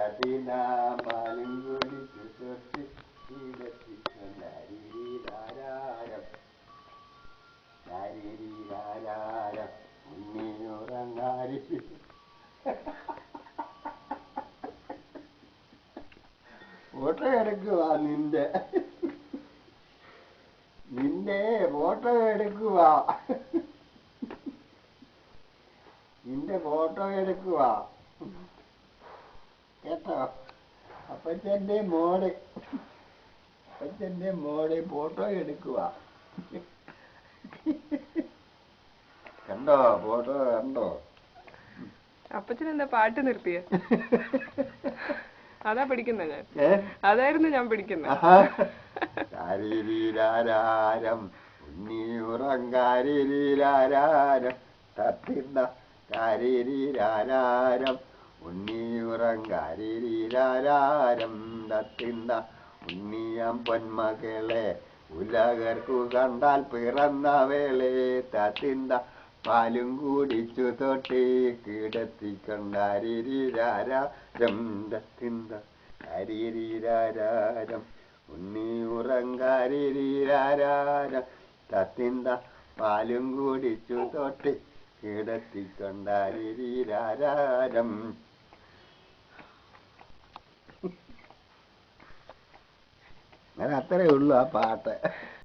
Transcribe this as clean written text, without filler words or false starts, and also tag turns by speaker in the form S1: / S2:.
S1: തതിന പാലും കുടിച്ചു തൊട്ട് ീരത്തിക്കൊണ്ടരിരാരം ശരീരാരം ഉണ്ണിയുറങ്ങാരി ഫോട്ടോ എടുക്കുവാ നിന്റെ ഫോട്ടോ എടുക്കുവാ കേട്ടോ അപ്പച്ചന്റെ മോടെ ഫോട്ടോ എടുക്കുവാ കണ്ടോ ഫോട്ടോ കണ്ടോ?
S2: അപ്പച്ചനെന്താ പാട്ട് നിർത്തിയ? അതാ പിടിക്കുന്ന ഞാൻ. അതായിരുന്നു ഞാൻ പിടിക്കുന്ന.
S1: ശരീരാരം ഉണ്ണിയുറങ്കാരിരാരം തത്തിന്ന ശരീരാരം ഉണ്ണിയുറങ്കാരിരാരം തത്തിന്ന ഉണ്ണിയം പൊന്മകളെ ഉലകർക്കു കണ്ടാൽ പിറന്നവേളെ തത്തിന്ത പാലും കുടിച്ചു തൊട്ടി കിടത്തിക്കൊണ്ടരിരാരം തത്തിന്ത ഹരിരാരം ഉണ്ണിയുറങ്കാരിരാരം തത്തിന്ത പാലും കുടിച്ചു തൊട്ടി കിടത്തിക്കൊണ്ടരിരാരം. അങ്ങനെ അത്രേ ഉള്ളൂ ആ പാട്ട്.